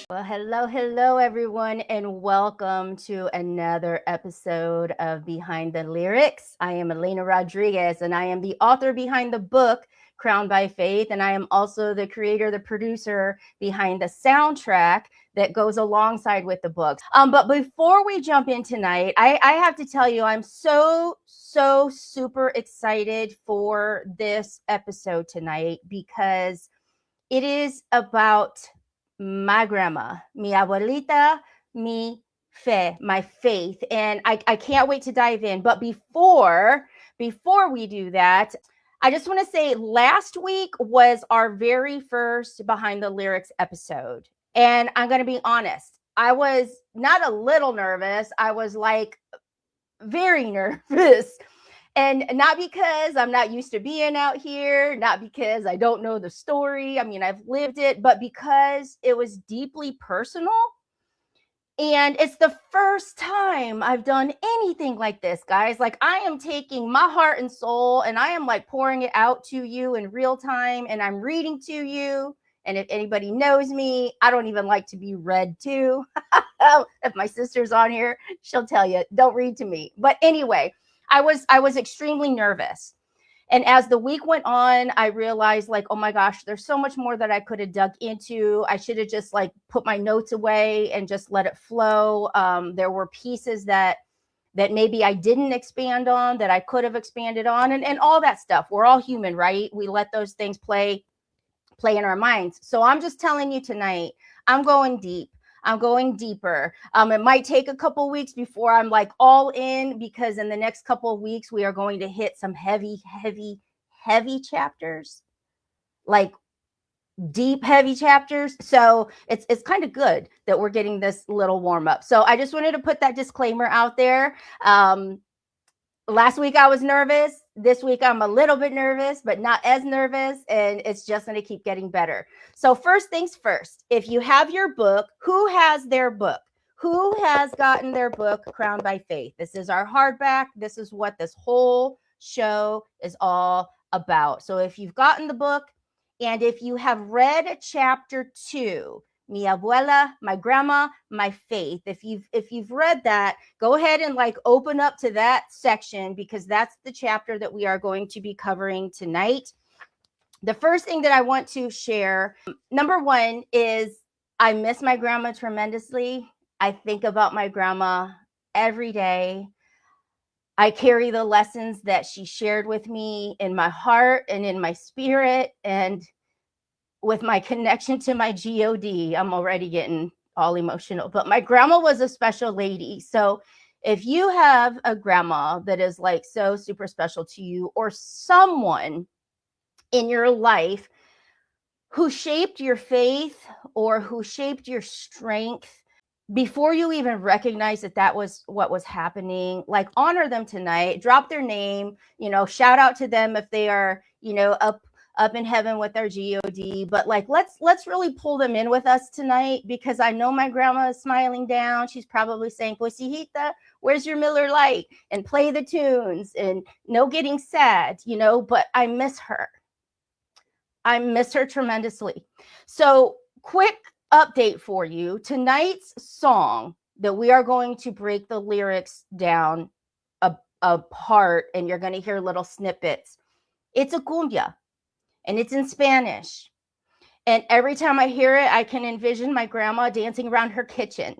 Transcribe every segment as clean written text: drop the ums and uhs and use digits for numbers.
Well, hello, everyone, and welcome to another episode of Behind the Lyrics. I am Elena Rodriguez, and I am the author behind the book Crowned by Faith, and I am also the creator, the producer behind the soundtrack that goes alongside with the book. But before we jump in tonight, I have to tell you, I'm so super excited for this episode tonight because it is about my grandma, mi abuelita, mi fe, my faith. And I can't wait to dive in. But before we do that, I just want to say last week was our very first Behind the Lyrics episode. And I'm going to be honest, I was not a little nervous. I was like very nervous. And not because I'm not used to being out here, not because I don't know the story. I mean, I've lived it, but because it was deeply personal. And it's the first time I've done anything like this, guys. Like, I am taking my heart and soul and I am like pouring it out to you in real time, and I'm reading to you. And if anybody knows me, I don't even like to be read to. If my sister's on here, she'll tell you, don't read to me. But anyway, I was extremely nervous. And as the week went on, I realized, like, oh my gosh, there's so much more that I could have dug into. I should have just like put my notes away and just let it flow. There were pieces that maybe I didn't expand on that I could have expanded on, and all that stuff. We're all human, right? We let those things play in our minds. So I'm just telling you tonight, I'm going deep. I'm going deeper. It might take a couple weeks before I'm like all in, because in the next couple of weeks, we are going to hit some heavy chapters, like deep, heavy chapters. So it's kind of good that we're getting this little warm up. So I just wanted to put that disclaimer out there. Last week I was nervous. This week I'm a little bit nervous, but not as nervous. And it's just going to keep getting better. So first things first, if you have your book, who has their book? Who has gotten their book, Crowned by Faith? This is our hardback. This is what this whole show is all about. So if you've gotten the book, and if you have read chapter 2, Mi Abuela, my grandma, my faith. If you've read that, go ahead and like open up to that section, because that's the chapter that we are going to be covering tonight. The first thing that I want to share, number one, is I miss my grandma tremendously. I think about my grandma every day. I carry the lessons that she shared with me in my heart and in my spirit, and with my connection to my God. I'm already getting all emotional, but my grandma was a special lady. So if you have a grandma that is like so super special to you, or someone in your life who shaped your faith or who shaped your strength before you even recognize that was what was happening, like, honor them tonight, drop their name, shout out to them if they are, up in heaven with their God. But like, let's really pull them in with us tonight, because I know my grandma is smiling down. She's probably saying, pues hijita, where's your Miller Lite? And play the tunes, and no getting sad, but I miss her. I miss her tremendously. So quick update for you. Tonight's song that we are going to break the lyrics down apart, and you're going to hear little snippets. It's a cumbia, and it's in Spanish. And every time I hear it, I can envision my grandma dancing around her kitchen.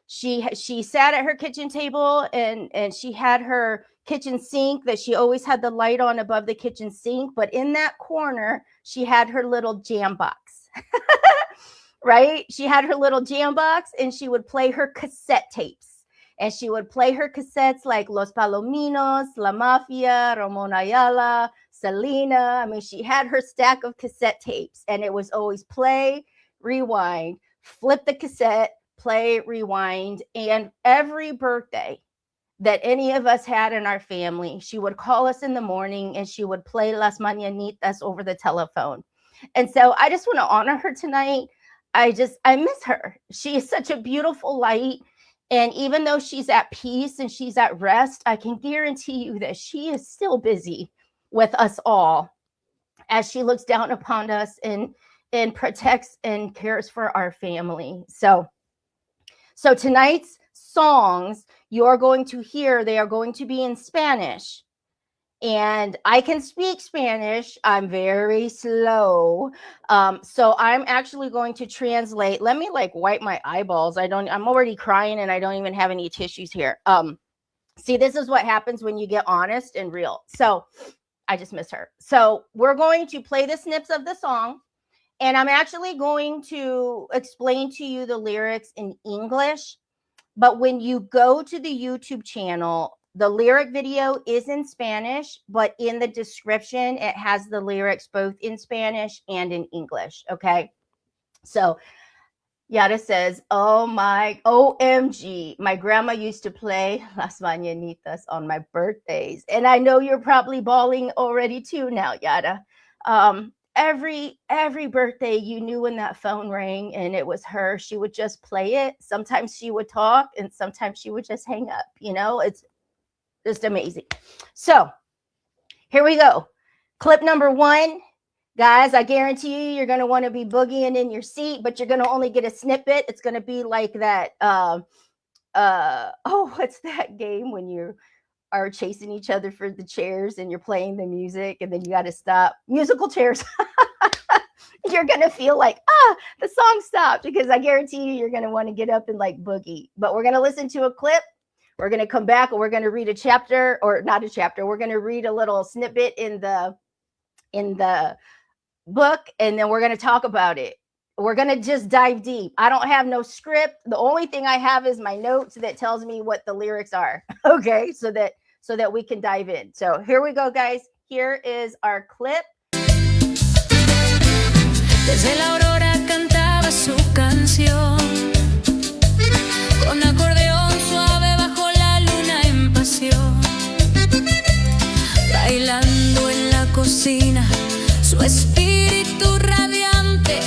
She sat at her kitchen table, and she had her kitchen sink that she always had the light on above the kitchen sink. But in that corner, she had her little jam box, right? She had her little jam box, and she would play her cassette tapes. And she would play her cassettes like Los Palominos, La Mafia, Ramon Ayala, Selena. I mean, she had her stack of cassette tapes, and it was always play, rewind, flip the cassette, play, rewind. And every birthday that any of us had in our family, she would call us in the morning and she would play Las Mañanitas over the telephone. And so I just want to honor her tonight. I miss her. She is such a beautiful light. And even though she's at peace and she's at rest, I can guarantee you that she is still busy with us all, as she looks down upon us and protects and cares for our family. So tonight's songs you're going to hear, they are going to be in Spanish. And I can speak Spanish. I'm very slow. So I'm actually going to translate. Let me like wipe my eyeballs. I'm already crying and I don't even have any tissues here. See, this is what happens when you get honest and real. So I just miss her. So we're going to play the snips of the song. And I'm actually going to explain to you the lyrics in English. But when you go to the YouTube channel, the lyric video is in Spanish, but in the description, it has the lyrics both in Spanish and in English. Okay. So Yara says, oh my, OMG, my grandma used to play Las Mañanitas on my birthdays. And I know you're probably bawling already too now, Yara. Every birthday, you knew when that phone rang and it was her, she would just play it. Sometimes she would talk and sometimes she would just hang up. You know, it's just amazing. So here we go. Clip number 1. Guys, I guarantee you, you're going to want to be boogieing in your seat, but you're going to only get a snippet. It's going to be like that. What's that game when you are chasing each other for the chairs and you're playing the music and then you got to stop? Musical chairs. You're going to feel like, the song stopped, because I guarantee you, you're going to want to get up and like boogie. But we're going to listen to a clip. We're going to come back and we're going to read a chapter, or not a chapter. We're going to read a little snippet in the book, and then we're going to talk about it. We're going to just dive deep. I don't have no script. The only thing I have is my notes that tells me what the lyrics are. Okay, so that we can dive in. So here we go, guys. Here is our clip. Desde la aurora cantaba su canción, con acordeón suave bajo la luna en pasión, bailando en la cocina, su espíritu radiante,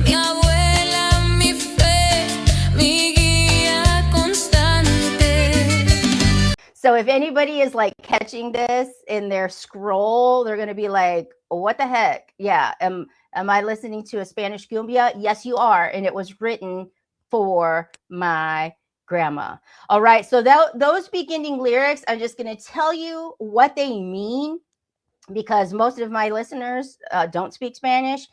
mi abuela, mi fe, mi guía constante. So if anybody is like catching this in their scroll, they're going to be like, what the heck? Yeah. Am I listening to a Spanish cumbia? Yes, you are. And it was written for my grandma. All right. So those beginning lyrics, I'm just going to tell you what they mean, because most of my listeners don't speak Spanish.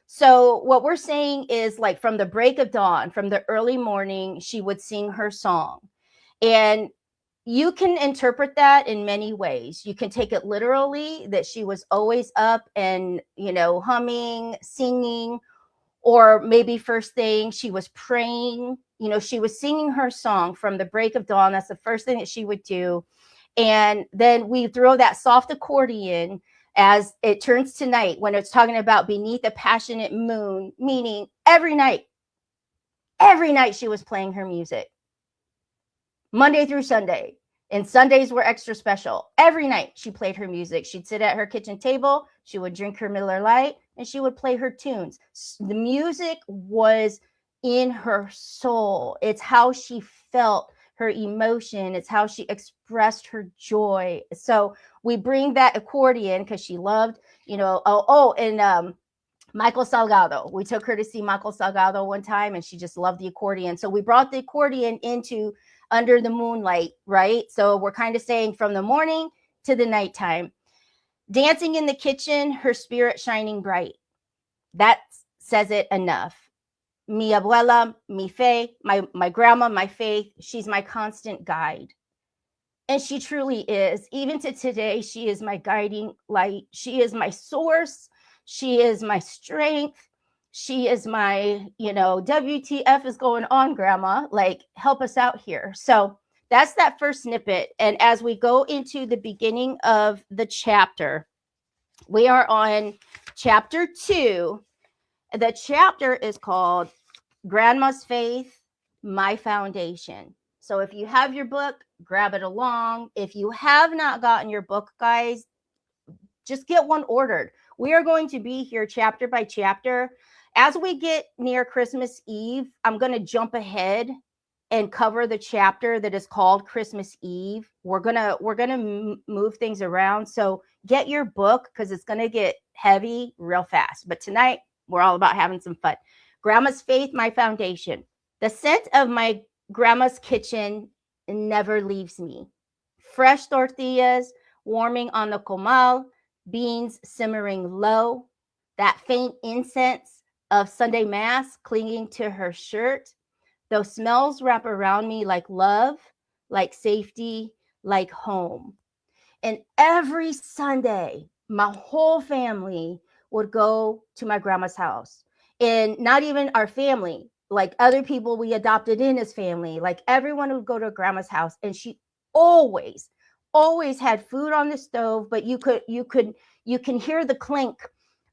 So what we're saying is, like, from the break of dawn, from the early morning, she would sing her song. And you can interpret that in many ways. You can take it literally, that she was always up and, humming, singing, or maybe first thing she was praying. She was singing her song from the break of dawn. That's the first thing that she would do. And then we throw that soft accordion as it turns to night, when it's talking about beneath a passionate moon, meaning every night she was playing her music, Monday through Sunday. And Sundays were extra special. Every night she played her music. She'd sit at her kitchen table, she would drink her Miller Lite, and she would play her tunes. The music was in her soul. It's how she felt her emotion. It's how she expressed her joy. So we bring that accordion because she loved, Michael Salgado. We took her to see Michael Salgado one time, and she just loved the accordion. So we brought the accordion into Under the Moonlight, right? So we're kind of saying from the morning to the nighttime. Dancing in the kitchen, her spirit shining bright. That says it enough. Mi Abuela, mi fe, my grandma, my faith, she's my constant guide. And she truly is. Even to today, she is my guiding light. She is my source. She is my strength. She is my, WTF is going on, grandma? Like, help us out here. So that's that first snippet. And as we go into the beginning of the chapter, we are on chapter 2. The chapter is called Grandma's Faith, My Foundation. So if you have your book, grab it along. If you have not gotten your book, guys, just get one ordered. We are going to be here chapter by chapter. As we get near Christmas Eve, I'm going to jump ahead and cover the chapter that is called Christmas Eve. We're gonna move things around. So get your book, because it's going to get heavy real fast. But tonight, we're all about having some fun. Grandma's faith, my foundation. The scent of my grandma's kitchen never leaves me. Fresh tortillas warming on the comal, beans simmering low, that faint incense of Sunday Mass clinging to her shirt. Those smells wrap around me like love, like safety, like home. And every Sunday, my whole family would go to my grandma's house. And not even our family, like other people we adopted in as family, like everyone would go to grandma's house. And she always, always had food on the stove, but you can hear the clink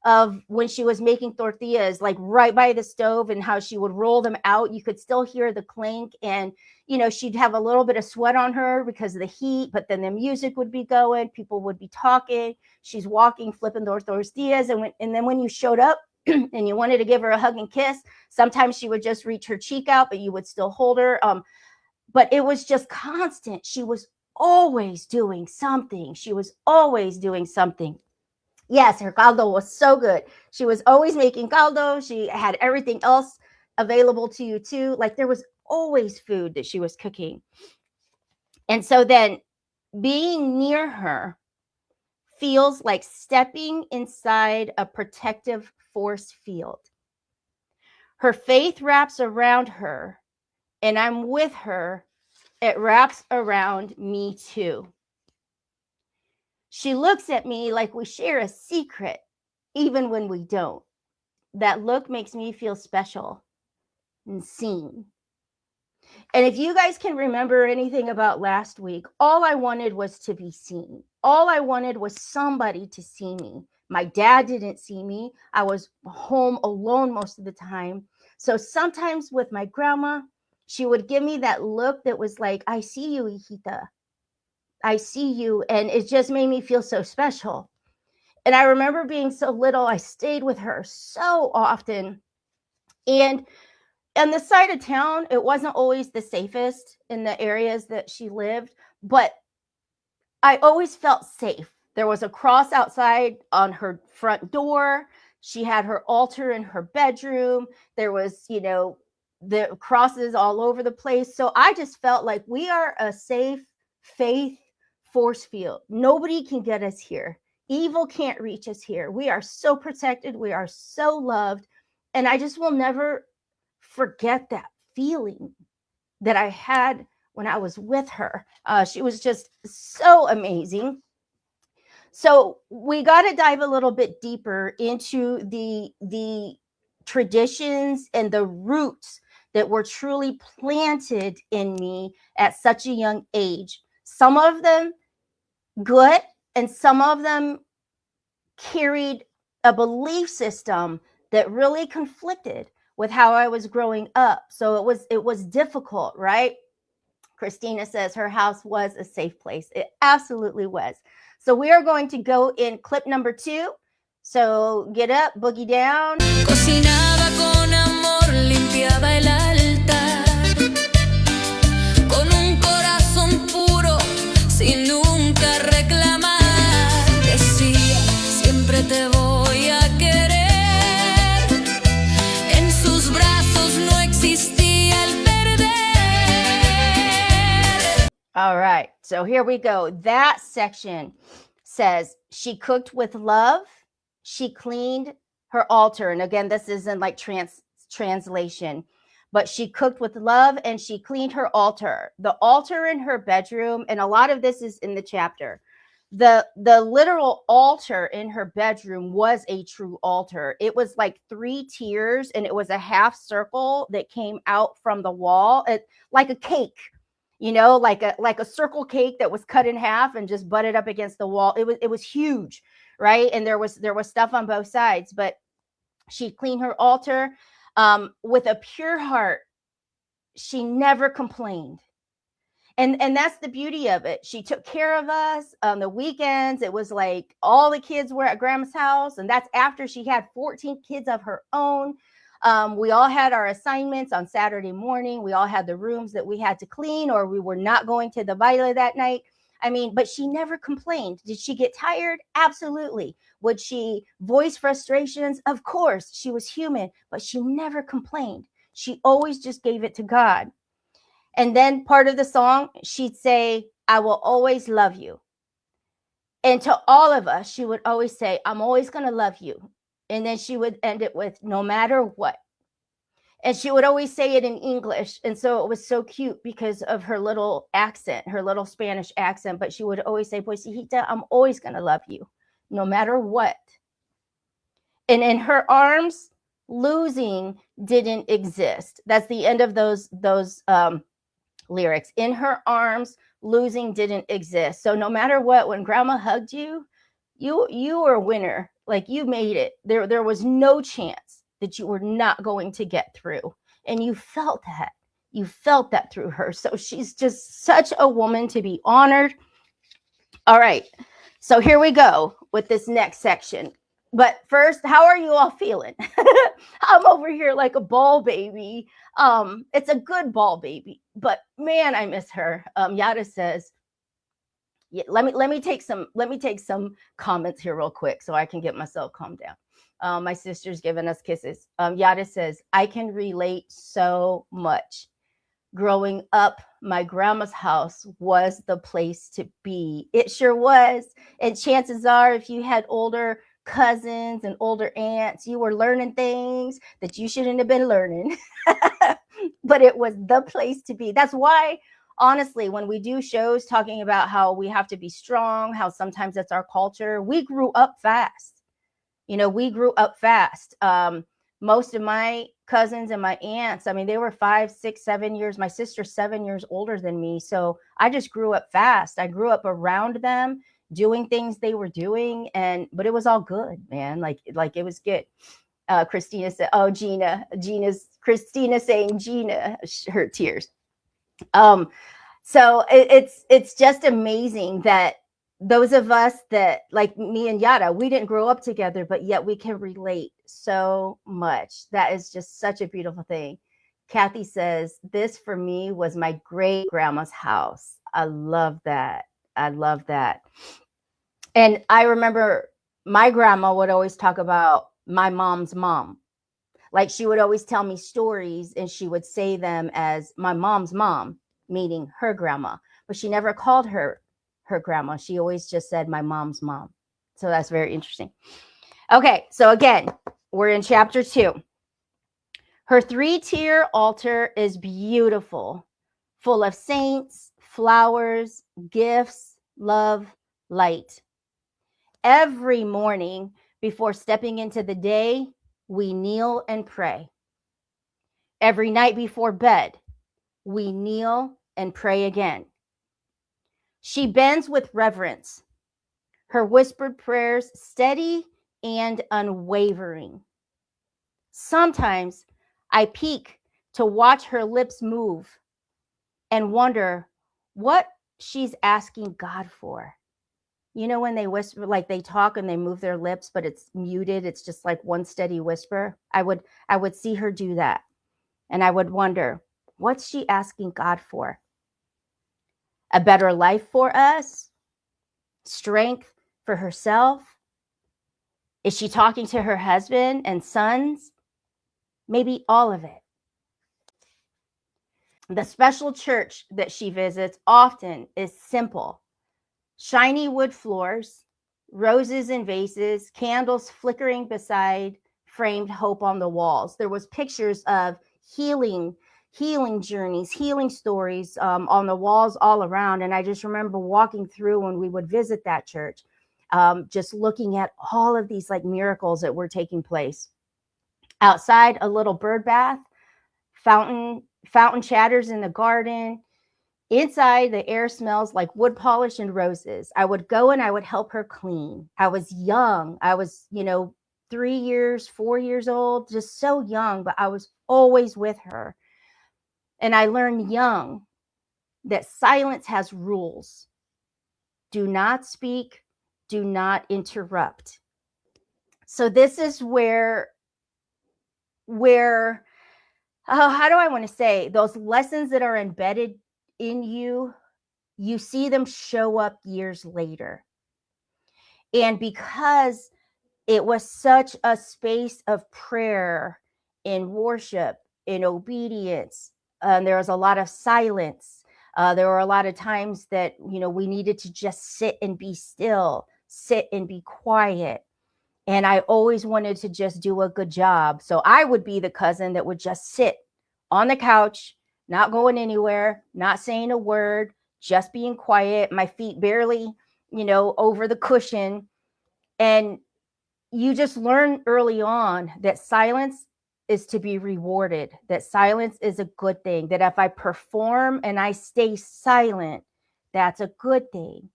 of when she was making tortillas, like right by the stove, and how she would roll them out. You could still hear the clink, and she'd have a little bit of sweat on her because of the heat, but then the music would be going, people would be talking, she's walking, flipping those tortillas, and then when you showed up and you wanted to give her a hug and kiss, sometimes she would just reach her cheek out, but you would still hold her. But it was just constant. She was always doing something. Yes, her caldo was so good. She was always making caldo. She had everything else available to you too. Like there was always food that she was cooking. And so then being near her feels like stepping inside a protective force field. Her faith wraps around her, and I'm with her. It wraps around me too. She looks at me like we share a secret, even when we don't. That look makes me feel special and seen. And if you guys can remember anything about last week, all I wanted was to be seen. All I wanted was somebody to see me. My dad didn't see me. I was home alone most of the time. So sometimes with my grandma, she would give me that look that was like, I see you, hijita. I see you. And it just made me feel so special. And I remember being so little, I stayed with her so often. And on the side of town, it wasn't always the safest in the areas that she lived, but I always felt safe. There was a cross outside on her front door. She had her altar in her bedroom. There was, the crosses all over the place. So I just felt like we are a safe faith force field. Nobody can get us here. Evil can't reach us here. We are so protected. We are so loved. And I just will never forget that feeling that I had when I was with her. She was just so amazing. So we got to dive a little bit deeper into the traditions and the roots that were truly planted in me at such a young age. Some of them good, and some of them carried a belief system that really conflicted with how I was growing up. So it was difficult, right? Christina says her house was a safe place. It absolutely was. So we are going to go in clip number 2. So get up, boogie down. Cocinaba con amor, limpiaba el altar, con un corazón puro, sin nunca reclamar. Decía, siempre te voy a querer. En sus brazos no existía el perder. All right, so here we go. That section says she cooked with love. She cleaned her altar. And again, this isn't like translation, but she cooked with love and she cleaned her altar. The altar in her bedroom, and a lot of this is in the chapter. The literal altar in her bedroom was a true altar. It was like 3 tiers, and it was a half circle that came out from the wall, like a cake, like a circle cake that was cut in half and just butted up against the wall. It was huge, right? And there was stuff on both sides, but she cleaned her altar with a pure heart. She never complained. And that's the beauty of it. She took care of us on the weekends. It was like all the kids were at grandma's house. And that's after she had 14 kids of her own. We all had our assignments on Saturday morning. We all had the rooms that we had to clean, or we were not going to the baile that night. I mean, but she never complained. Did she get tired? Absolutely. Would she voice frustrations? Of course. She was human, but she never complained. She always just gave it to God. And then part of the song, she'd say, I will always love you. And to all of us, she would always say, I'm always going to love you. And then she would end it with, no matter what. And she would always say it in English. And so it was so cute because of her little accent, her little Spanish accent. But she would always say, Pues, hijita, I'm always going to love you, no matter what. And in her arms, losing didn't exist. That's the end of those lyrics. In her arms, losing didn't exist. So no matter what, when grandma hugged you, you were a winner. Like, you made it. There was no chance that you were not going to get through. And you felt that. You felt that through her. So she's just such a woman to be honored. All right. So here we go with this next section. But first, how are you all feeling? I'm over here like a ball baby. It's a good ball baby, but man, I miss her. Yada says, yeah, let me take some comments here real quick so I can get myself calmed down. My sister's giving us kisses. Yada says, I can relate so much. Growing up, my grandma's house was the place to be. It sure was. And chances are, if you had older cousins and older aunts, you were learning things that you shouldn't have been learning. But it was the place to be. That's why, honestly, when we do shows talking about how we have to be strong, how sometimes that's our culture, we grew up fast. We grew up fast. Most of my cousins and my aunts, I mean, they were 5, 6, 7 years. My sister's 7 years older than me. So I just grew up fast. I grew up around them, doing things they were doing. But it was all good, man. Like it was good. Christina said, oh, Christina saying Gina, her tears. So it's just amazing that those of us that, like me and Yada, we didn't grow up together, but yet we can relate so much. That is just such a beautiful thing. Kathy says, this for me was my great grandma's house. I love that. I love that. And I remember my grandma would always talk about my mom's mom. Like, she would always tell me stories and she would say them as my mom's mom, meaning her grandma, but she never called her grandma. She always just said my mom's mom. So that's very interesting. Okay, so again, we're in chapter 2. Her 3-tier altar is beautiful, full of saints, flowers, gifts, love, light. Every morning before stepping into the day, we kneel and pray. Every night before bed, we kneel and pray again. She bends with reverence, her whispered prayers steady and unwavering. Sometimes I peek to watch her lips move and wonder what she's asking God for. When they whisper, like they talk and they move their lips, but it's muted. It's just like one steady whisper. I would see her do that. And I would wonder, what's she asking God for? A better life for us? Strength for herself? Is she talking to her husband and sons? Maybe all of it. The special church that she visits often is simple. Shiny wood floors, roses in vases, candles flickering beside framed hope on the walls. There was pictures of healing journeys, healing stories on the walls all around. And I just remember walking through when we would visit that church, just looking at all of these like miracles that were taking place. Outside, a little bird bath, fountain chatters in the garden. Inside, the air smells like wood polish and roses. I would go and I would help her clean. I was young. I was, 3 years, 4 years old, just so young, but I was always with her. And I learned young that silence has rules. Do not speak. Do not interrupt. So this is where how do I want to say, those lessons that are embedded in you you see them show up years later. And because it was such a space of prayer and worship and obedience, there was a lot of silence. There were a lot of times that, we needed to just sit and be still, sit and be quiet. And I always wanted to just do a good job. So I would be the cousin that would just sit on the couch, not going anywhere, not saying a word, just being quiet, my feet barely, over the cushion. And you just learn early on that silence is to be rewarded, that silence is a good thing, that if I perform and I stay silent, that's a good thing.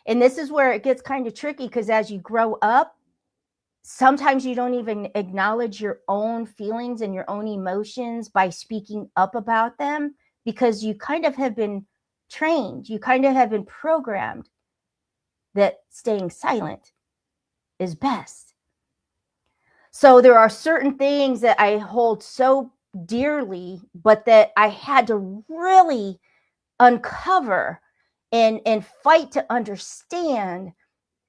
And this is where it gets kind of tricky, because as you grow up, sometimes you don't even acknowledge your own feelings and your own emotions by speaking up about them, because you kind of have been trained, you kind of have been programmed that staying silent is best. So there are certain things that I hold so dearly, but that I had to really uncover and fight to understand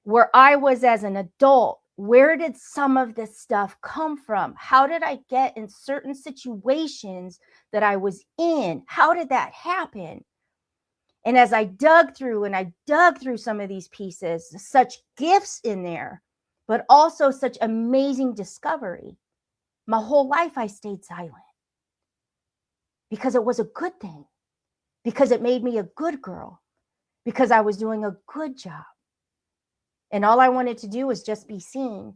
where I was as an adult. Where did some of this stuff come from? How did I get in certain situations that I was in? How did that happen? And as I dug through some of these pieces, such gifts in there, but also such amazing discovery. My whole life I stayed silent because it was a good thing, because it made me a good girl, because I was doing a good job. And all I wanted to do was just be seen.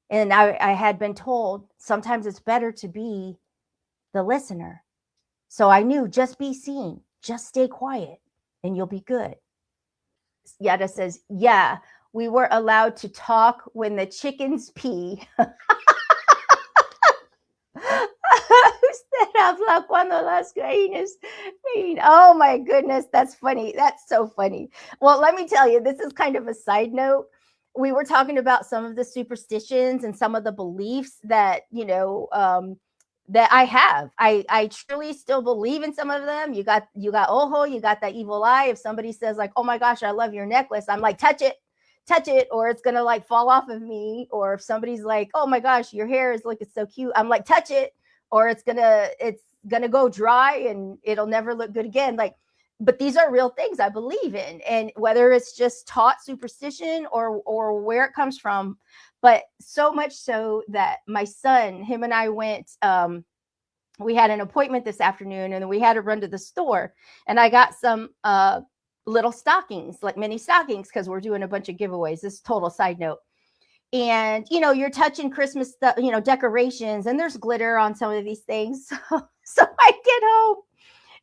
And I had been told sometimes it's better to be the listener. So I knew, just be seen, just stay quiet, and you'll be good. Yada says, yeah, we were allowed to talk when the chickens pee. Usted habla cuando las gallinas mean. Oh my goodness, that's funny. That's so funny. Well, let me tell you, this is kind of a side note. We were talking about some of the superstitions and some of the beliefs that, that I have. I truly still believe in some of them. You got ojo, you got that evil eye. If somebody says like, oh my gosh, I love your necklace, I'm like, touch it, or it's gonna like fall off of me. Or if somebody's like, oh my gosh, your hair is looking so cute, I'm like, touch it, or it's gonna go dry and it'll never look good again. Like, but these are real things I believe in, and whether it's just taught superstition or where it comes from. But so much so that my son, him and I went, we had an appointment this afternoon, and then we had to run to the store, and I got some little stockings, like mini stockings, because we're doing a bunch of giveaways. This is total side note. And, you're touching Christmas stuff, decorations, and there's glitter on some of these things. So I get home,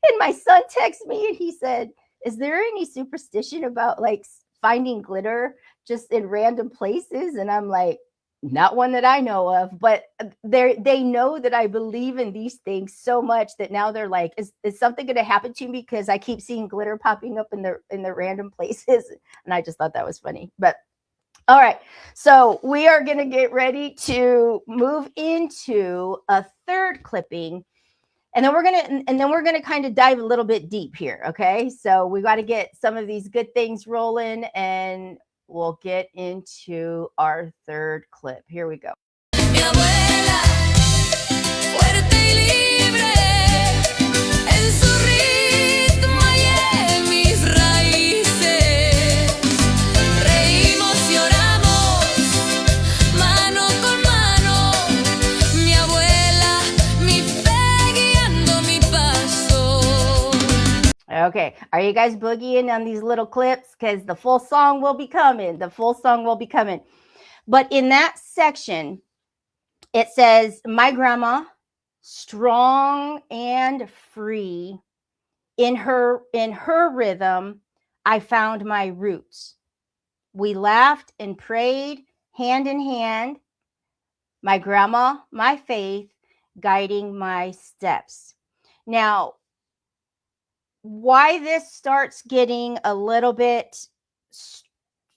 and my son texts me, and he said, is there any superstition about like finding glitter just in random places? And I'm like, not one that I know of, but they know that I believe in these things so much that now they're like, is something going to happen to me because I keep seeing glitter popping up in the random places? And I just thought that was funny. But all right, so we are going to get ready to move into a third clipping. And then we're gonna kind of dive a little bit deep here, okay? So we got to get some of these good things rolling, and we'll get into our third clip. Here we go. Mi abuela, fuerte y libre, en su ritmo hallé mis raíces. Reímos y oramos, mano con mano. Mi abuela, mi fe guiando mi paso. Okay, are you guys boogieing on these little clips? Because the full song will be coming. But in that section, it says, my grandma, strong and free, in her rhythm, I found my roots. We laughed and prayed hand in hand. My grandma, my faith, guiding my steps. Now, why this starts getting a little bit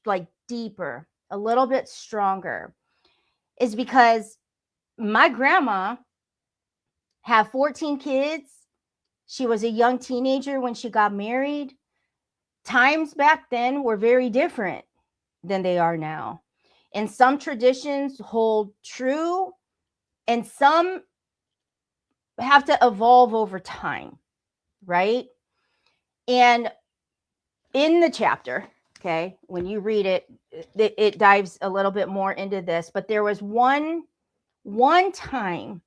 like deeper, a little bit stronger, is because my grandma had 14 kids. She was a young teenager when she got married. Times back then were very different than they are now. And some traditions hold true, and some have to evolve over time, right? And in the chapter, okay, when you read it, it dives a little bit more into this. But there was one time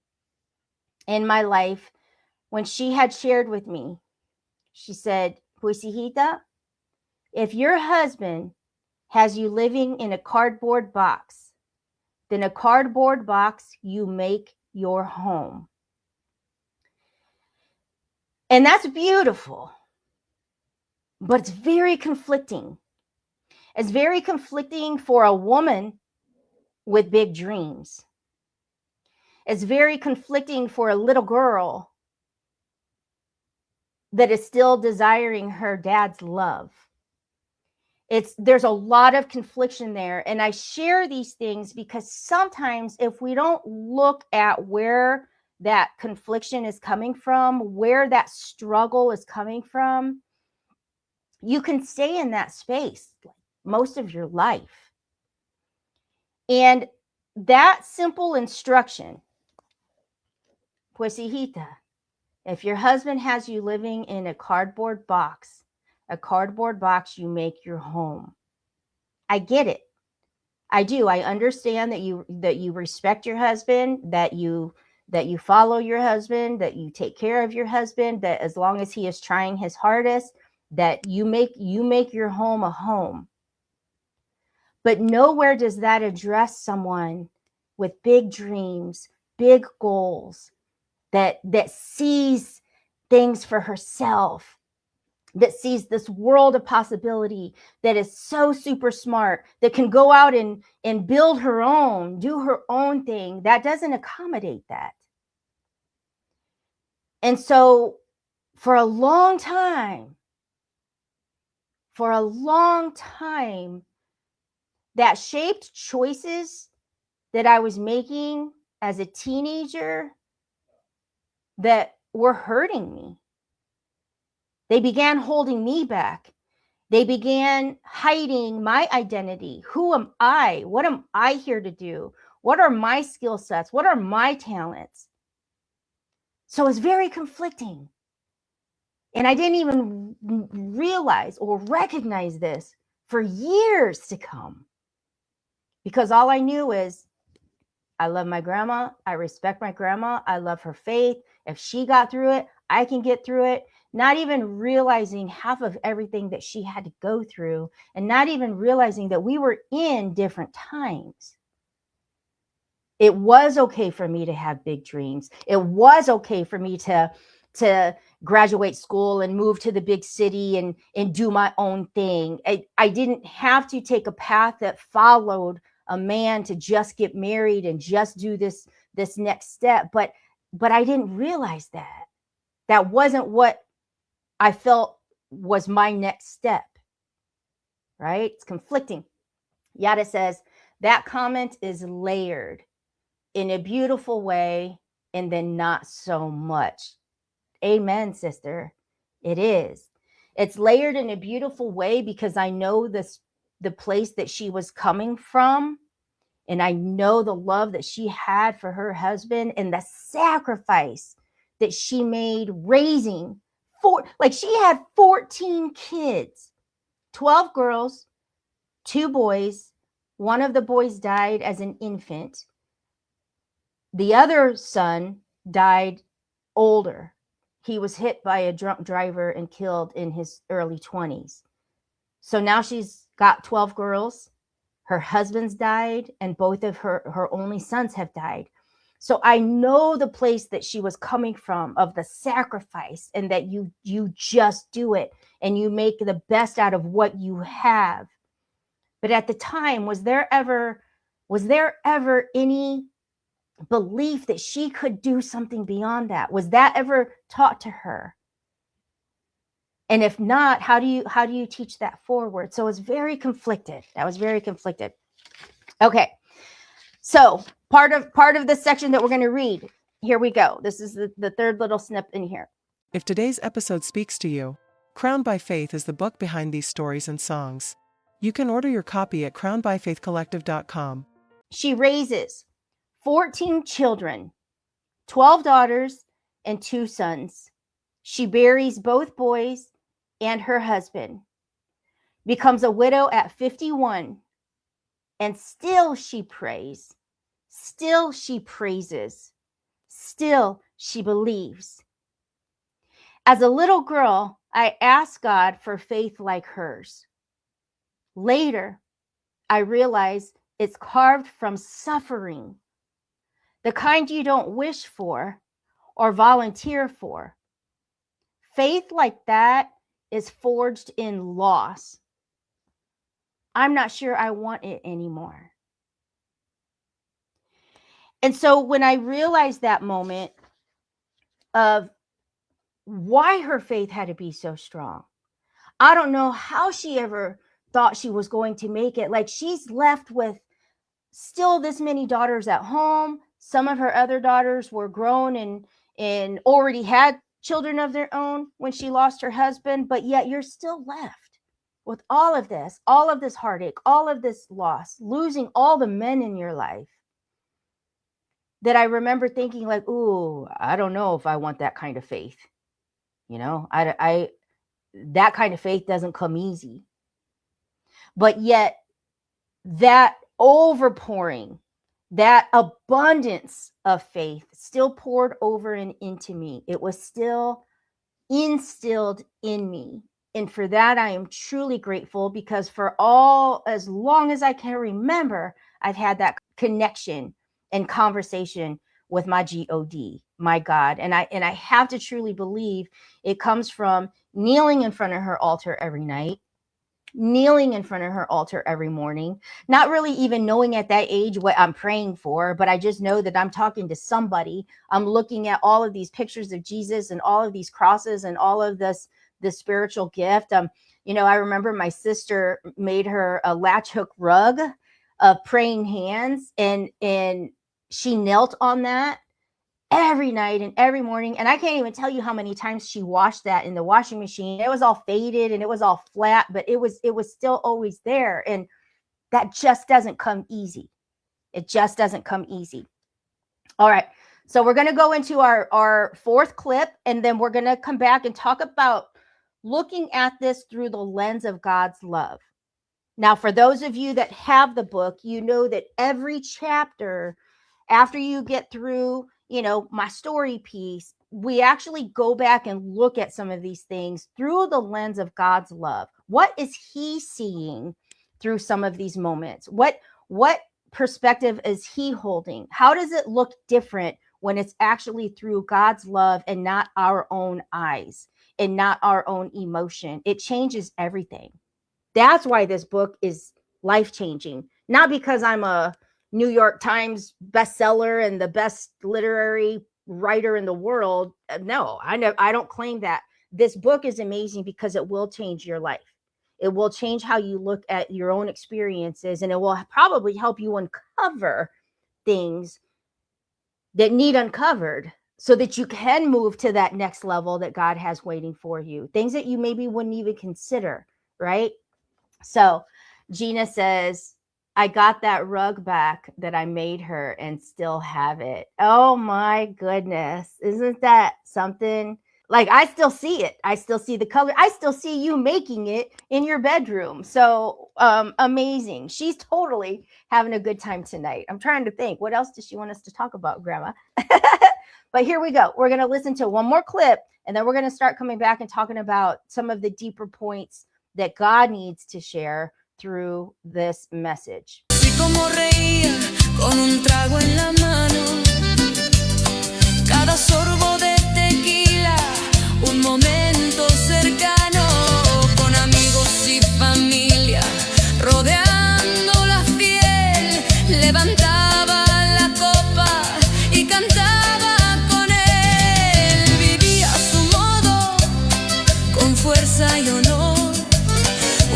in my life when she had shared with me, she said, "Pues hijita, if your husband has you living in a cardboard box, then a cardboard box you make your home." And that's beautiful, but it's very conflicting. It's very conflicting for a woman with big dreams. It's very conflicting for a little girl that is still desiring her dad's love. There's a lot of confliction there. And I share these things because sometimes if we don't look at where that confliction is coming from, where that struggle is coming from, you can stay in that space most of your life. And that simple instruction, pues hijita, if your husband has you living in a cardboard box you make your home. I get it. I do. I understand that you respect your husband, that you follow your husband, that you take care of your husband, that as long as he is trying his hardest, that you make your home a home. But nowhere does that address someone with big dreams, big goals, that sees things for herself, that sees this world of possibility, that is so super smart, that can go out and build her own, do her own thing. That doesn't accommodate that. And so for a long time, that shaped choices that I was making as a teenager that were hurting me. They began holding me back. They began hiding my identity. Who am I? What am I here to do? What are my skill sets? What are my talents? So it's very conflicting. And I didn't even realize or recognize this for years to come. Because all I knew is I love my grandma. I respect my grandma. I love her faith. If she got through it, I can get through it. Not even realizing half of everything that she had to go through, and not even realizing that we were in different times. It was okay for me to have big dreams. It was okay for me to graduate school and move to the big city and do my own thing. I didn't have to take a path that followed a man to just get married and just do this next step. But I didn't realize that. That wasn't what I felt was my next step, right? It's conflicting. Yada says, that comment is layered in a beautiful way and then not so much. Amen, sister. It is. It's layered in a beautiful way because I know the place that she was coming from, and I know the love that she had for her husband and the sacrifice that she made raising she had 14 kids, 12 girls, 2 boys. One of the boys died as an infant. The other son died older. He was hit by a drunk driver and killed in his early 20s. So now she's got 12 girls. Her husband's died, and both of her only sons have died. So I know the place that she was coming from, of the sacrifice, and that you just do it and you make the best out of what you have. But at the time, was there ever any belief that she could do something beyond that? Was that ever taught to her? And if not, how do you teach that forward? So it's very conflicted. That was very conflicted. Okay. So part of the section that we're going to read, here we go. This is the third little snip in here. If today's episode speaks to you, Crowned by Faith is the book behind these stories and songs. You can order your copy at crownedbyfaithcollective.com. She raises 14 children, 12 daughters, and 2 sons. She buries both boys and her husband, becomes a widow at 51, and still she prays, still she praises, still she believes. As a little girl, I asked God for faith like hers. Later, I realized it's carved from suffering, the kind you don't wish for or volunteer for. Faith like that is forged in loss. I'm not sure I want it anymore. And so when I realized that moment of why her faith had to be so strong, I don't know how she ever thought she was going to make it. Like, she's left with still this many daughters at home. Some of her other daughters were grown and already had children of their own when she lost her husband, but yet you're still left with all of this heartache, all of this loss, losing all the men in your life. That I remember thinking like, ooh, I don't know if I want that kind of faith. You know, I that kind of faith doesn't come easy. But yet that overpouring, that abundance of faith still poured over and into me. It was still instilled in me. And for that, I am truly grateful, because for as long as I can remember, I've had that connection and conversation with my God, my God. And I have to truly believe it comes from kneeling in front of her altar every night, kneeling in front of her altar every morning, not really even knowing at that age what I'm praying for, but I just know that I'm talking to somebody. I'm looking at all of these pictures of Jesus and all of these crosses and all of this spiritual gift. I remember my sister made her a latch hook rug of praying hands, and she knelt on that every night and every morning. And I can't even tell you how many times she washed that in the washing machine. It was all faded and it was all flat, but it was still always there. And that just doesn't come easy. It just doesn't come easy. All right. So we're going to go into our fourth clip, and then we're going to come back and talk about looking at this through the lens of God's love. Now, for those of you that have the book, you know that every chapter, after you get through, my story piece, we actually go back and look at some of these things through the lens of God's love. What is he seeing through some of these moments? What perspective is he holding? How does it look different when it's actually through God's love and not our own eyes and not our own emotion? It changes everything. That's why this book is life-changing. Not because I'm a New York Times bestseller and the best literary writer in the world. No, I don't claim that. This book is amazing because it will change your life. It will change how you look at your own experiences, and it will probably help you uncover things that need uncovered so that you can move to that next level that God has waiting for you. Things that you maybe wouldn't even consider, right? So Gina says, I got that rug back that I made her and still have it. Oh my goodness. Isn't that something? Like, I still see it. I still see the color. I still see you making it in your bedroom. So amazing. She's totally having a good time tonight. I'm trying to think, what else does she want us to talk about, Grandma? But here we go. We're going to listen to one more clip, and then we're going to start coming back and talking about some of the deeper points that God needs to share through this message. Como reía con un trago en la mano, cada sorbo de tequila, un momento cercano, con amigos y familia, rodeando la fiel, levantaba la copa y cantaba con él, vivía a su modo, con fuerza y honor,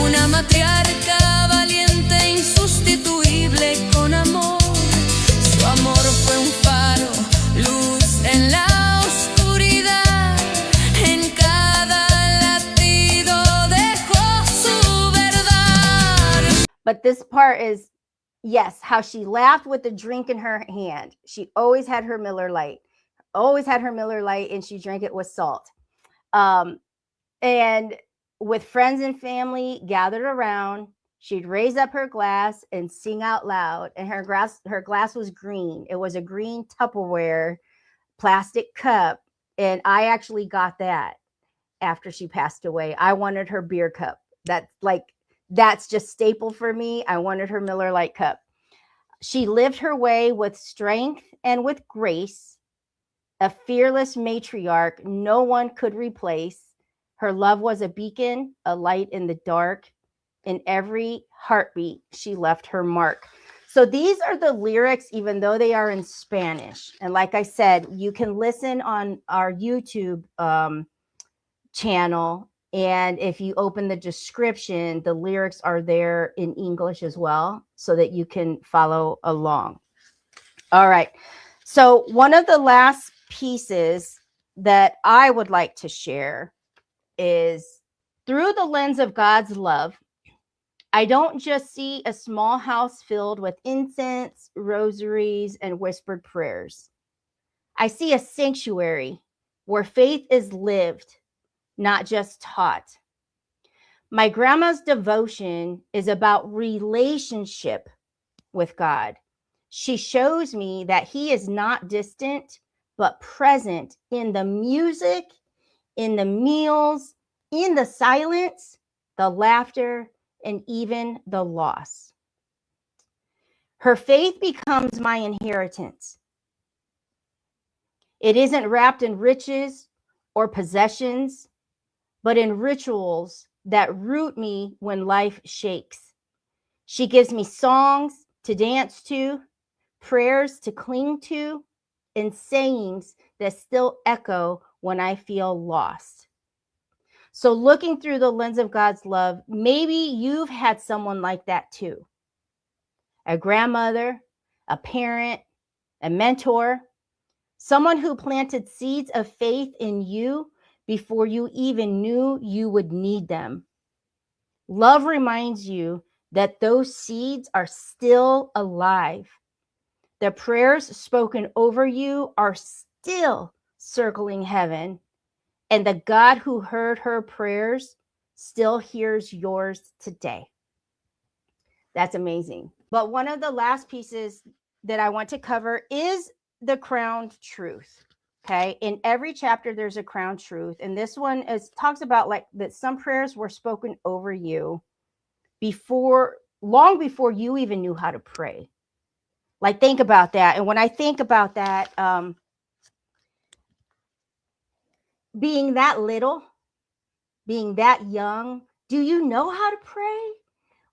una matriarca valiente, insustituible, con amor. Su amor fue un faro, luz en la oscuridad, en But this part is, yes, how she laughed with the drink in her hand. She always had her Miller Lite, and she drank it with salt. And with friends and family gathered around, she'd raise up her glass and sing out loud. And her glass was green. It was a green Tupperware plastic cup. And I actually got that after she passed away. I wanted her beer cup. That's just staple for me. I wanted her Miller Lite cup. She lived her way with strength and with grace, a fearless matriarch no one could replace. Her love was a beacon, a light in the dark. In every heartbeat, she left her mark. So these are the lyrics, even though they are in Spanish. And like I said, you can listen on our YouTube channel. And if you open the description, the lyrics are there in English as well, so that you can follow along. All right. So one of the last pieces that I would like to share is, through the lens of God's love, I don't just see a small house filled with incense, rosaries, and whispered prayers. I see a sanctuary where faith is lived, not just taught. My grandma's devotion is about relationship with God. She shows me that he is not distant, but present in the music, in the meals, in the silence, the laughter, and even the loss. Her faith becomes my inheritance. It isn't wrapped in riches or possessions, but in rituals that root me when life shakes. She gives me songs to dance to, prayers to cling to, and sayings that still echo when I feel lost. So looking through the lens of God's love, maybe you've had someone like that too. A grandmother, a parent, a mentor, someone who planted seeds of faith in you before you even knew you would need them. Love reminds you that those seeds are still alive. The prayers spoken over you are still circling heaven, and the God who heard her prayers still hears yours today. That's amazing. But one of the last pieces that I want to cover is the crowned truth. Okay. In every chapter, there's a crowned truth. And this one talks about like that some prayers were spoken over you long before you even knew how to pray. Like, think about that. And when I think about that, being that little, being that young, do you know how to pray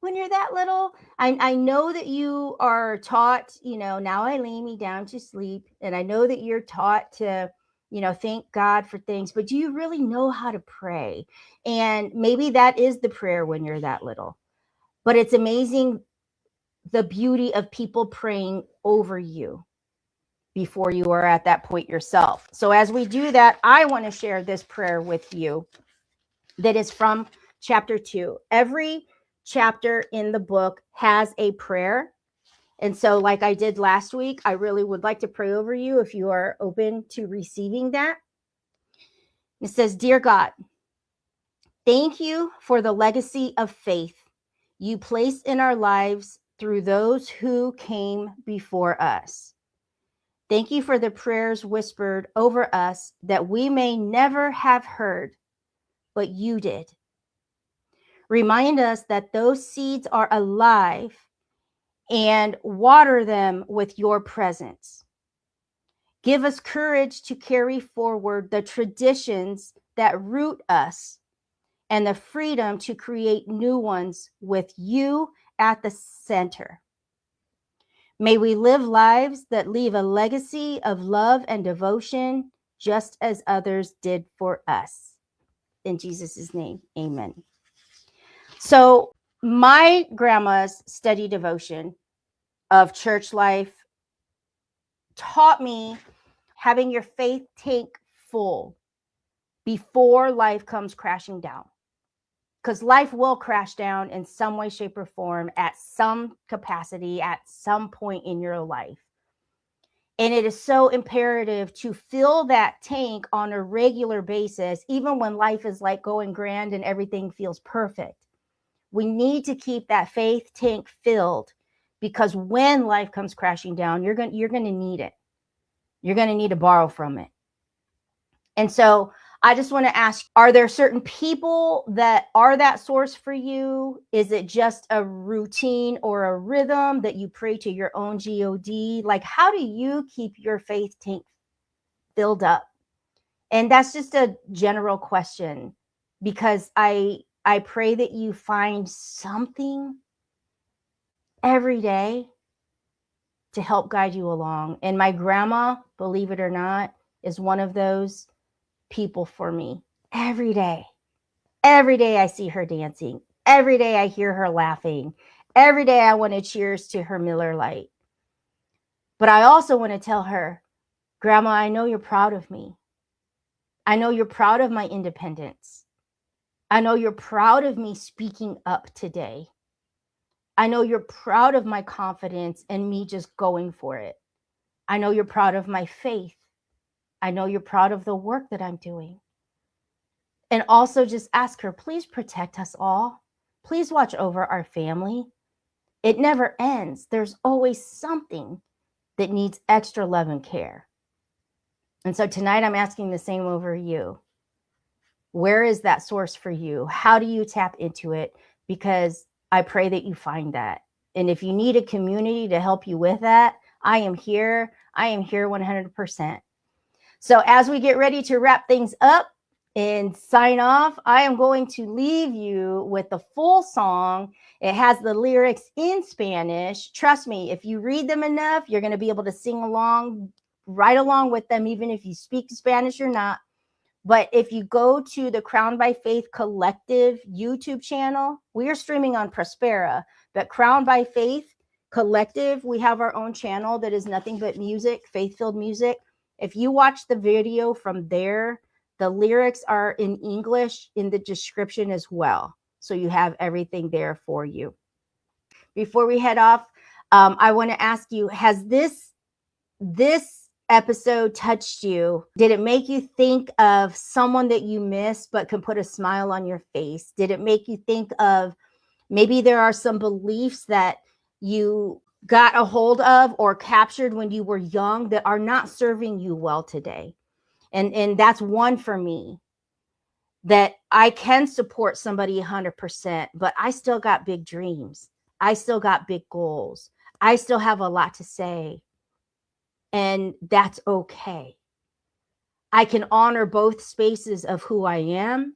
when you're that little? I know that you are taught, now I lay me down to sleep. And I know that you're taught to, thank God for things, but do you really know how to pray? And maybe that is the prayer when you're that little. But it's amazing the beauty of people praying over you before you are at that point yourself. So as we do that, I want to share this prayer with you that is from chapter 2. Every chapter in the book has a prayer. And so like I did last week, I really would like to pray over you if you are open to receiving that. It says, "Dear God, thank you for the legacy of faith you placed in our lives through those who came before us. Thank you for the prayers whispered over us that we may never have heard, but you did. Remind us that those seeds are alive and water them with your presence. Give us courage to carry forward the traditions that root us and the freedom to create new ones with you at the center. May we live lives that leave a legacy of love and devotion, just as others did for us. In Jesus' name, amen." So my grandma's steady devotion of church life taught me having your faith tank full before life comes crashing down. because life will crash down in some way, shape, or form at some capacity at some point in your life. And it is so imperative to fill that tank on a regular basis, even when life is like going grand and everything feels perfect. We need to keep that faith tank filled, because when life comes crashing down, you're going to need it. You're going to need to borrow from it. And so I just want to ask, are there certain people that are that source for you? Is it just a routine or a rhythm that you pray to your own God? Like, how do you keep your faith tank filled up? And that's just a general question, because I pray that you find something every day to help guide you along. And my grandma, believe it or not, is one of those people for me. Every day I see her dancing. Every day I hear her laughing. Every day I want to cheers to her Miller Lite. But I also want to tell her, Grandma, I know you're proud of me. I know you're proud of my independence. I know you're proud of me speaking up today. I know you're proud of my confidence and me just going for it. I know you're proud of my faith. I know you're proud of the work that I'm doing. And also just ask her, please protect us all. Please watch over our family. It never ends. There's always something that needs extra love and care. And so tonight I'm asking the same over you. Where is that source for you? How do you tap into it? Because I pray that you find that. And if you need a community to help you with that, I am here. I am here 100%. So as we get ready to wrap things up and sign off, I am going to leave you with the full song. It has the lyrics in Spanish. Trust me, if you read them enough, you're going to be able to sing along, right along with them, even if you speak Spanish or not. But if you go to the Crowned by Faith Collective YouTube channel, we are streaming on Prospera, but Crowned by Faith Collective, we have our own channel that is nothing but music, faith-filled music. If you watch the video from there, the lyrics are in English in the description as well. So you have everything there for you. Before we head off, I want to ask you, has this episode touched you? Did it make you think of someone that you miss but can put a smile on your face? Did it make you think of maybe there are some beliefs that you got a hold of or captured when you were young that are not serving you well today? And that's one for me, that I can support somebody 100%, but I still got big dreams. I still got big goals. I still have a lot to say. And that's okay. I can honor both spaces of who I am,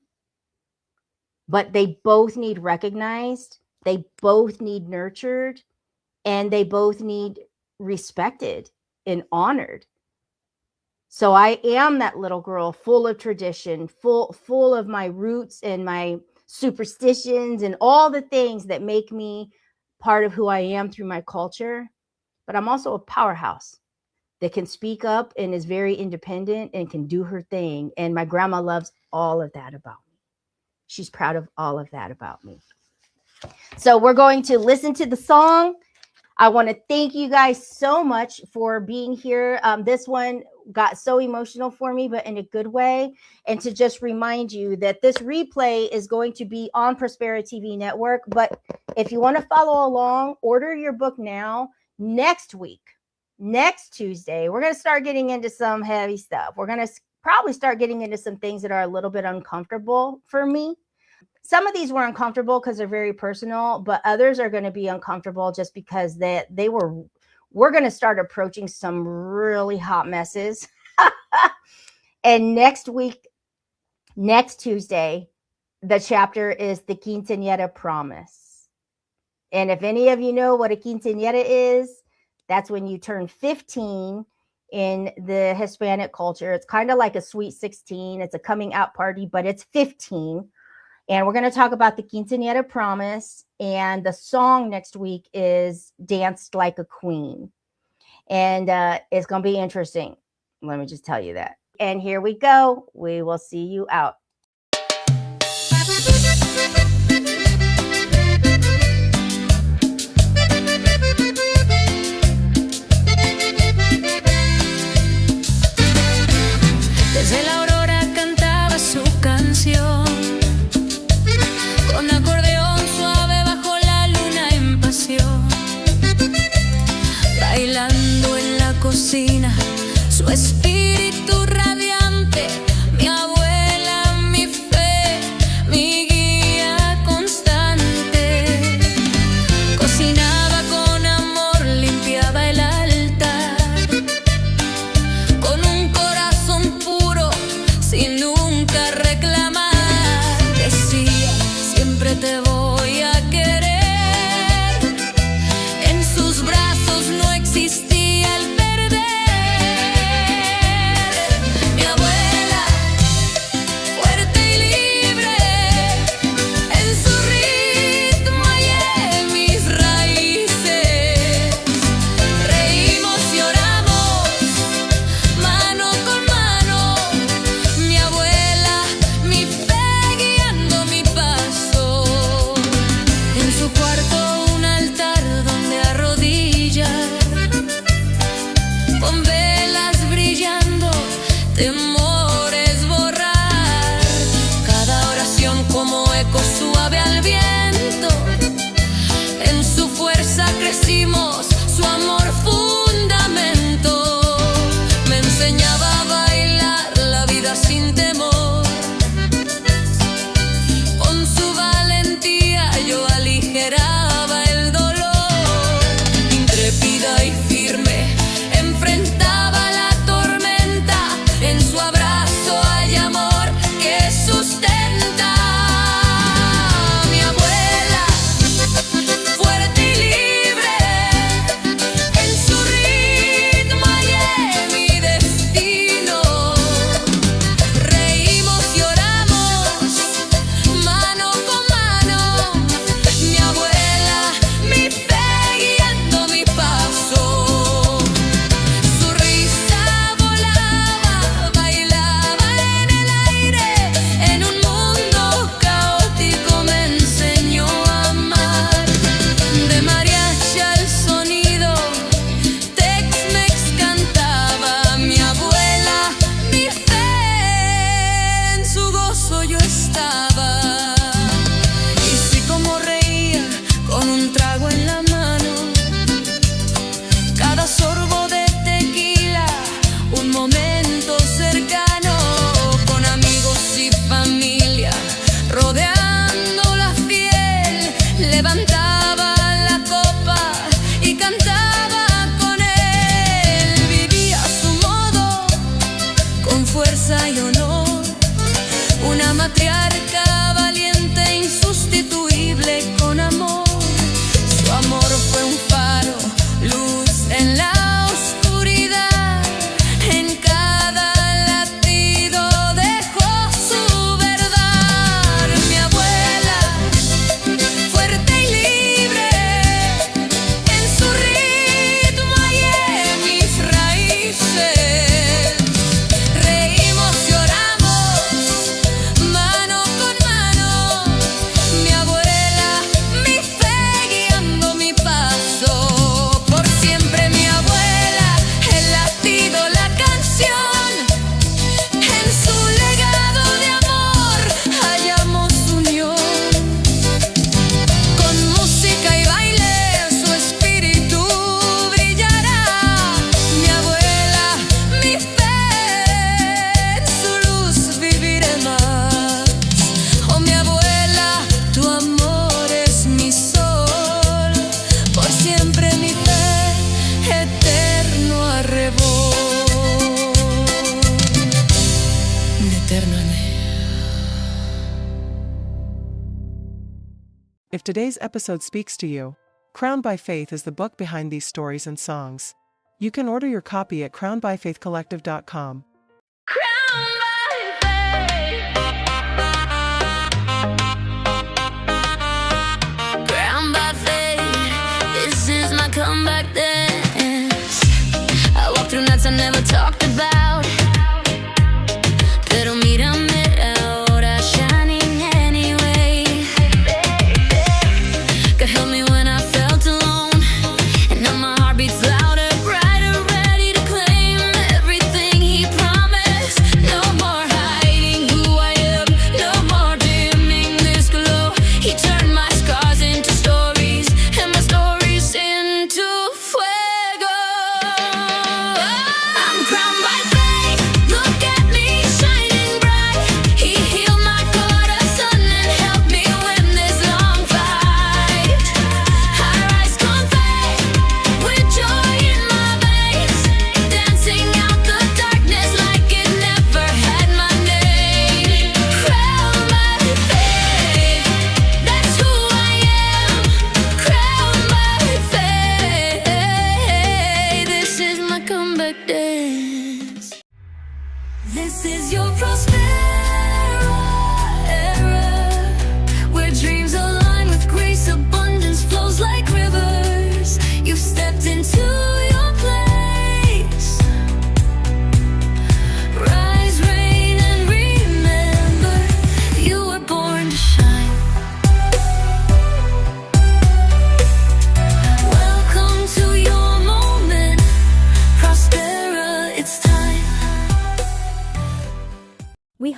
but they both need recognized. They both need nurtured, and they both need respected and honored. So I am that little girl full of tradition, full of my roots and my superstitions and all the things that make me part of who I am through my culture. But I'm also a powerhouse that can speak up and is very independent and can do her thing. And my grandma loves all of that about me. She's proud of all of that about me. So we're going to listen to the song. I want to thank you guys so much for being here. This one got so emotional for me, but in a good way. And to just remind you that this replay is going to be on Prospera TV Network. But if you want to follow along, order your book now. Next week, next Tuesday, we're going to start getting into some heavy stuff. We're going to probably start getting into some things that are a little bit uncomfortable for me. Some of these were uncomfortable because they're very personal, but others are going to be uncomfortable just because we're going to start approaching some really hot messes. And next week, next Tuesday, the chapter is the Quinceañera Promise. And if any of you know what a quinceañera is, that's when you turn 15 in the Hispanic culture. It's kind of like a sweet 16. It's a coming out party, but it's 15. And we're going to talk about the Quinceañera Promise. And the song next week is Danced Like a Queen. And it's going to be interesting. Let me just tell you that. And here we go. We will see you out. canción, con acordeón suave bajo la luna en pasión, bailando en la cocina, su espíritu radiante, mi abuela, mi fe, mi guía constante. Cocinaba con amor, limpiaba el altar, con un corazón puro, sin nunca reclamar. Decía, siempre te voy a querer. En sus brazos no existía el perder. Mi abuela, fuerte y libre, en su ritmo hallé mis raíces. Reímos y oramos, mano con mano. Mi abuela, mi fe guiando mi paso. En su cuarto un altar donde arrodillar, con velas brillando, temores borrar. Cada oración como eco suave al viento. En su fuerza crecimos, su amor fundamento. Me enseñaba a bailar la vida sin temor. Con su valentía yo aligeraba el dolor. Intrépida y firme enfrentaba la tormenta. En su abrazo hay amor que sustenta. Mi abuela, fuerte y libre, en su ritmo hallé mi destino. Reímos y oramos, mano con mano. Mi abuela, mi fe guiando mi paso. Su risa volaba, bailaba en el aire. En un mundo caótico me enseñó a amar. De mariachi al sonido, Tex-Mex cantaba. Mi abuela, mi fe, en su gozo yo estaba. Y sí como reía con un trago en la mano. Cada sorbo de tequila, un momento cercano. Con amigos y familia, rodeando la fiel. Levantaba la copa y cantaba con él. Vivía a su modo, con fuerza y honor. Una matriarca valiente, insustituible con amor. Su amor fue un faro, luz en la oscuridad. En cada latido dejó su verdad. Mi abuela, fuerte y libre, en su ritmo hallé mis raíces. Reímos y oramos, mano con mano. Mi abuela, mi fe guiando mi paso. Por siempre mi abuela, el latido, la canción. En su legado de amor hallamos unión. Con música y baile su espíritu brillará. Mi abuela, mi fe, en su luz viviré más. Oh mi abuela, tu amor es mi sol. Por siempre mi fe, eterno arrebol. Eternamente. If today's episode speaks to you, Crowned by Faith is the book behind these stories and songs. You can order your copy at crownedbyfaithcollective.com. Crowned by faith. Crowned by faith. This is my comeback dance. I walked through nights I never talked about. Pero mírame ahora shining anyway. God help me when I felt alone. And now my heart beats louder, brighter, ready to claim everything He promised. No more hiding who I am, no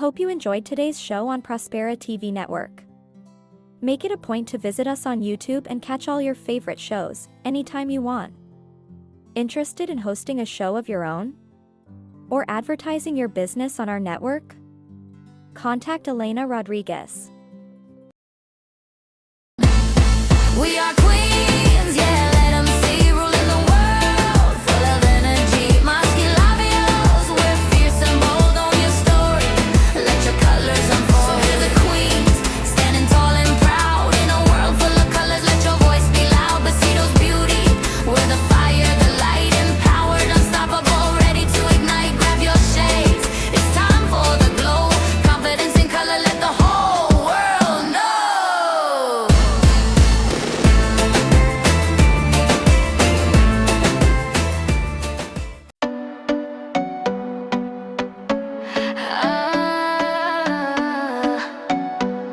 hope you enjoyed today's show on Prospera TV network. Make it a point to visit us on YouTube and catch all your favorite shows anytime you want. Interested in hosting a show of your own? Or advertising your business on our network? Contact Elena Rodriguez. We are queens, yeah, let them see, ruling the world, full of energy, masky labios, we're fierce and bold on your story, let your colors unfold. So we're the queens, standing tall and proud, in a world full of colors, let your voice be loud, Besitos beauty, we're the fire, the light, empowered, unstoppable, ready to ignite, grab your shades, it's time for the glow, confidence in color, let the whole world know.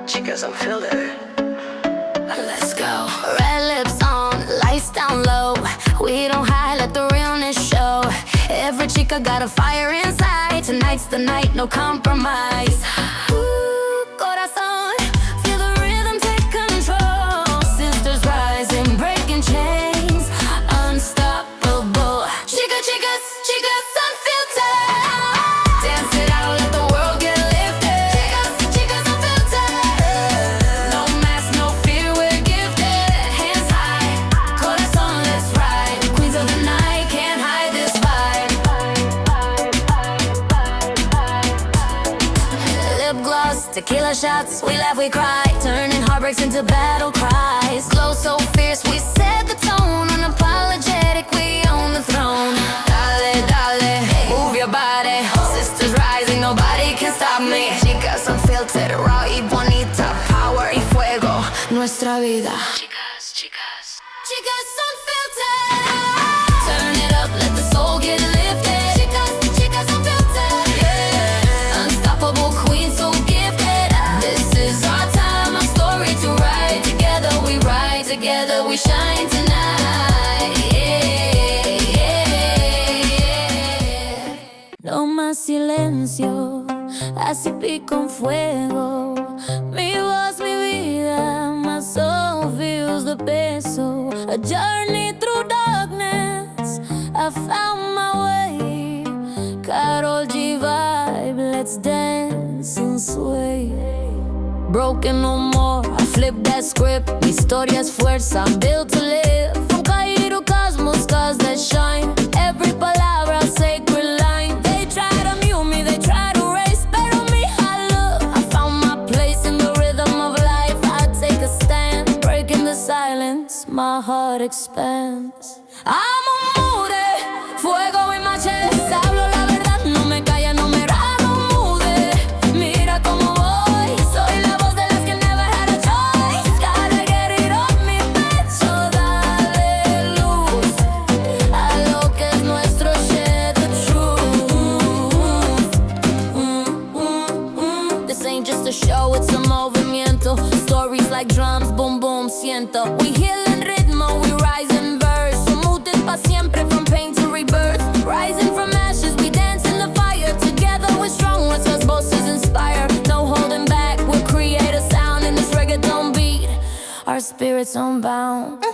Chicas, I'm feeling. Let's go. Red lips on, lights down low. We don't hide, let the realness show. Every chica got a fire inside. Tonight's the night, no compromise. Ooh, corazón, feel the rhythm take control. Sisters rising, breaking chains, unstoppable. Chicas, unfiltered. Dance it out, let the world get lifted. Chicas, unfiltered. No mask, no fear, we're gifted. Hands high, corazón, let's ride. Queens of the night, can't hide this vibe. Lip gloss, tequila shots, we laugh, we cry, turning heartbreaks into battle cries. Glow so fierce, we set the tone. Unapologetic, we own the throne. Dale, move your body. Sisters rising, nobody can stop me. Chicas unfiltered, raw y bonita, power y fuego, nuestra vida. Chicas unfiltered. Turn it up, let the soul get lifted. Chicas unfiltered. Yeah. Unstoppable queen, so gifted. This is our time, our story to write. Together we ride, together we shine tonight. Yeah. No más silencio, así pico en fuego. Mi voz, mi vida, my soul feels the peso. A journey through darkness, I found my way. Carol G vibe, let's dance and sway. Broken no more, I flip that script. Mi historia es fuerza, I'm built to live. From Cairo cosmos, stars that shine. Every palabra, sacred line. They try to mute me, they try to erase, pero mi look, I found my place in the rhythm of life. I take a stand, breaking the silence, my heart expands. I'm a mude, fuego y machete. Hablo la verdad, no me calla, no me mude. Mira cómo voy, soy la voz de las que never had a choice. Gotta get it off mi pecho, dale luz a lo que es nuestro, share the truth. This ain't just a show, it's a movimiento. Stories like drums, boom boom, siento. We heal in ritmo, we rise in verse. So muted pa siempre, from pain to rebirth. Rising from ashes, we dance in the fire. Together we're strong, nuestras voices inspire. No holding back, we'll create a sound in this reggaeton beat. Our spirits unbound.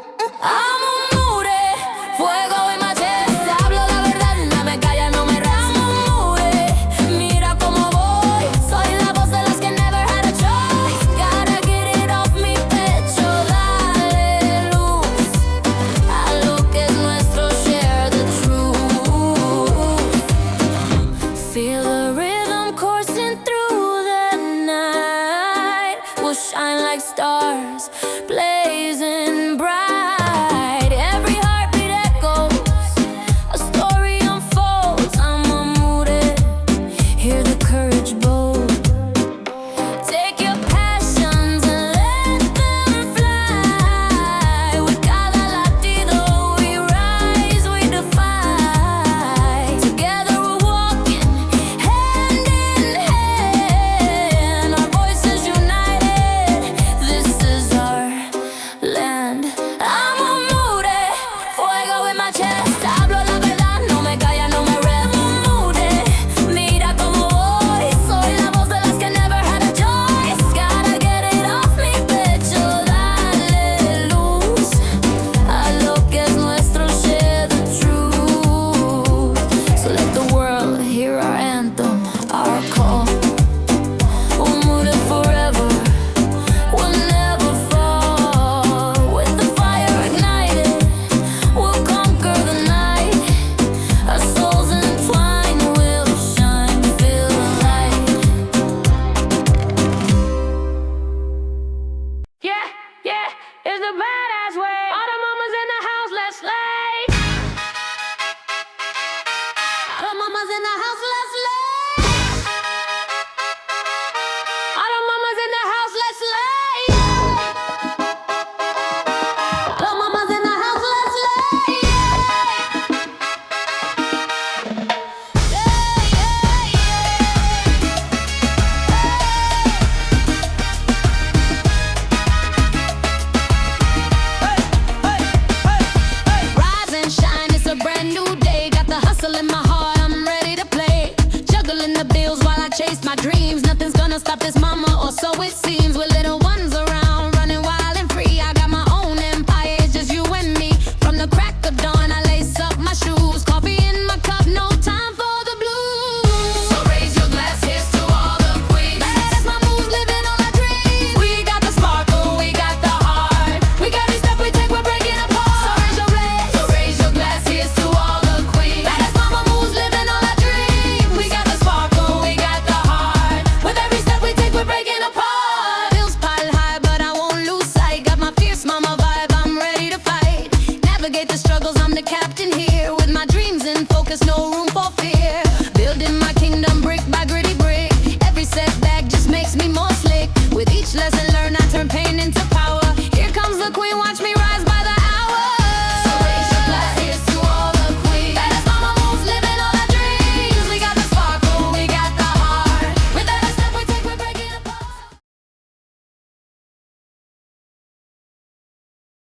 I'm a mude, fuego y machete. Hablo la verdad, no me calla, no me mude. Mira cómo voy, soy la voz de las que never had a choice. Gotta get it off mi pecho, dale luz a lo que es nuestro, share the truth. Feel the rhythm coursing through the night. We'll shine like stars, blazing bright. Every heartbeat echoes, a story unfolds. I'm unmuted, hear the courage bold. Take your passions and let them fly. With cada latido we rise, we defy. Together we're walking hand in hand. Our voices united, this is our a little